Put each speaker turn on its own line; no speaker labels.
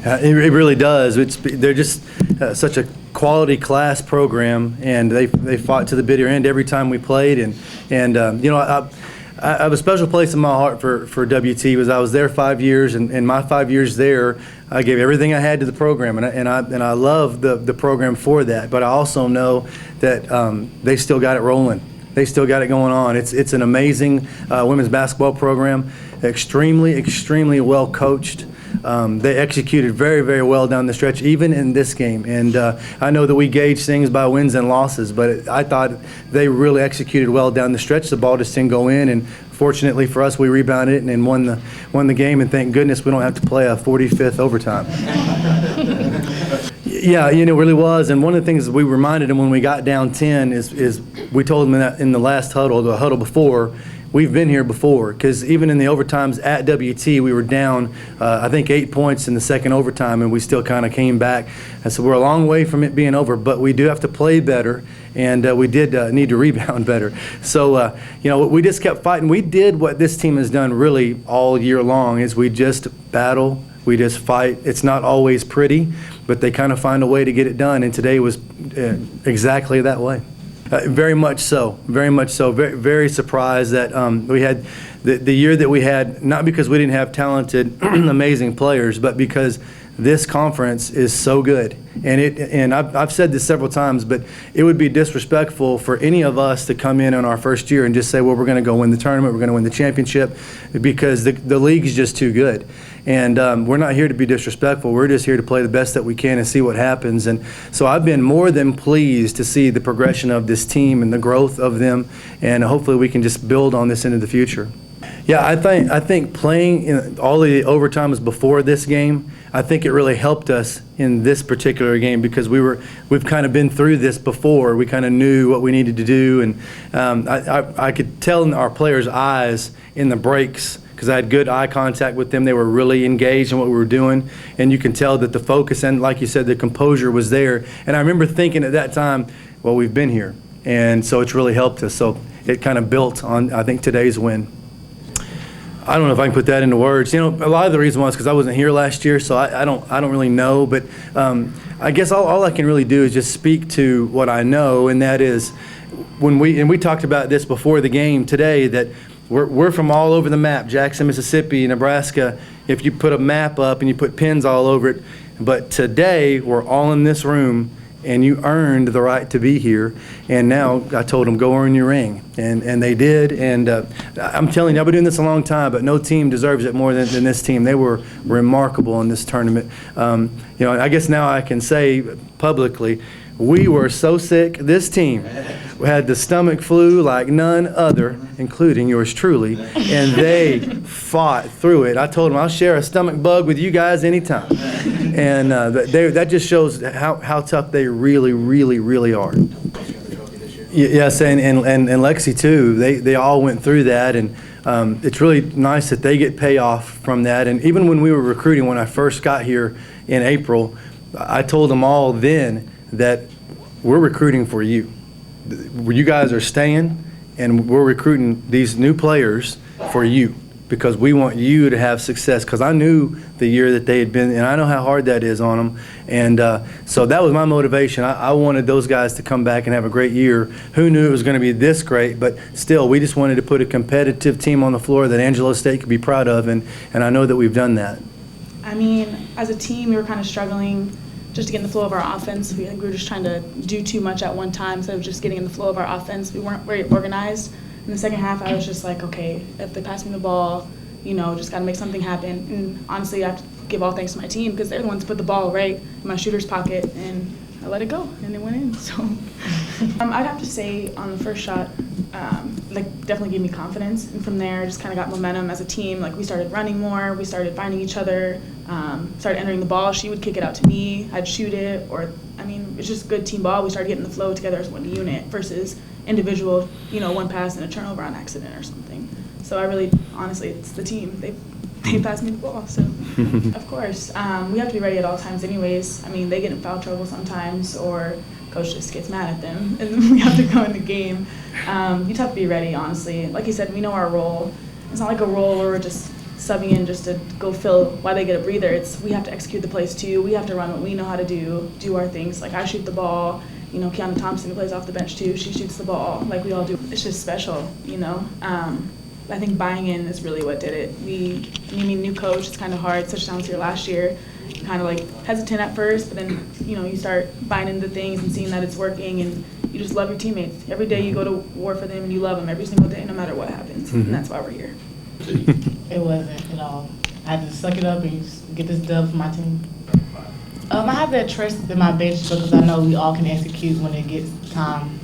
It really does. They're just such a quality class program, and they fought to the bitter end every time we played. And I have a special place in my heart for WT because I was there 5 years, and in my 5 years there, I gave everything I had to the program, and I love the program for that. But I also know that they still got it rolling. They still got it going on. It's an amazing women's basketball program, extremely well coached. They executed very, very well down the stretch, even in this game. And I know that we gauge things by wins and losses, but I thought they really executed well down the stretch. The ball just didn't go in, and fortunately for us, we rebounded it and won the game. And thank goodness we don't have to play a 45th overtime. Yeah, it really was. And one of the things we reminded them when we got down 10 is we told them in the last huddle, the huddle before, we've been here before, because even in the overtimes at WT, we were down, I think, 8 points in the second overtime, and we still kind of came back. And so we're a long way from it being over, but we do have to play better, and we did need to rebound better. So, we just kept fighting. We did what this team has done really all year long, is we just battle, we just fight. It's not always pretty, but they kind of find a way to get it done, and today was exactly that way. Very much so. Very, very surprised that we had the year that we had, not because we didn't have talented, amazing players, but because this conference is so good. And I've said this several times, but it would be disrespectful for any of us to come in our first year and just say, well, we're going to go win the tournament, we're going to win the championship, because the league is just too good. And we're not here to be disrespectful. We're just here to play the best that we can and see what happens. And so I've been more than pleased to see the progression of this team and the growth of them, and hopefully we can just build on this into the future. Yeah, I think playing in all the overtimes before this game, I think it really helped us in this particular game, because we've kind of been through this before. We kind of knew what we needed to do, and I could tell in our players' eyes in the breaks, because I had good eye contact with them. They were really engaged in what we were doing, and you can tell that the focus and, like you said, the composure was there. And I remember thinking at that time, well, we've been here, and so it's really helped us. So it kind of built on, I think, today's win. I don't know if I can put that into words. A lot of the reason was because I wasn't here last year, so I don't really know. But I guess all I can really do is just speak to what I know, and that is when we talked about this before the game today, that we're from all over the map, Jackson, Mississippi, Nebraska. If you put a map up and you put pins all over it, but today we're all in this room, and you earned the right to be here. And now I told them, go earn your ring, and they did. And I'm telling you, I've been doing this a long time, but no team deserves it more than this team. They were remarkable in this tournament. I guess now I can say publicly, we were so sick. This team had the stomach flu like none other, including yours truly, and they fought through it. I told them, I'll share a stomach bug with you guys anytime. And that just shows how tough they really, really, really are. Yes, and Lexi too. They all went through that, and it's really nice that they get payoff from that. And even when we were recruiting, when I first got here in April, I told them all then that we're recruiting for you. You guys are staying, and we're recruiting these new players for you, because we want you to have success. Because I knew the year that they had been, and I know how hard that is on them. And so that was my motivation. I wanted those guys to come back and have a great year. Who knew it was going to be this great? But still, we just wanted to put a competitive team on the floor that Angelo State could be proud of, and I know that we've done that.
I mean, as a team, we were kind of struggling just to get in the flow of our offense. We were just trying to do too much at one time instead of just getting in the flow of our offense. We weren't very organized. In the second half, I was just like, okay, if they pass me the ball, just got to make something happen. And honestly, I have to give all thanks to my team, because they're the ones who put the ball right in my shooter's pocket, and I let it go, and it went in. So I'd have to say on the first shot, definitely gave me confidence. And from there, just kind of got momentum as a team. We started running more. We started finding each other, started entering the ball. She would kick it out to me. I'd shoot it. It's just good team ball. We started getting the flow together as one unit versus individual, one pass and a turnover on accident or something. So honestly, it's the team. They passed me the ball. So, of course, we have to be ready at all times anyways. They get in foul trouble sometimes, or coach just gets mad at them, and we have to go in the game. You just have to be ready, honestly. Like you said, we know our role. It's not like a role where we're just subbing in just to go fill while they get a breather. We have to execute the plays too. We have to run what we know how to do our things. Like I shoot the ball, you know, Kiana Thompson who plays off the bench too, she shoots the ball like we all do. It's just special, you know. I think buying in is really what did it. New coach, it's kind of hard, such times here last year, kind of like hesitant at first, but then, you know, you start buying into things and seeing that it's working, and you just love your teammates. Every day you go to war for them and you love them every single day, no matter what happens. And that's why we're here.
It wasn't at all. I had to suck it up and just get this dub for my team. I have that trust in my bench because I know we all can execute when it gets time.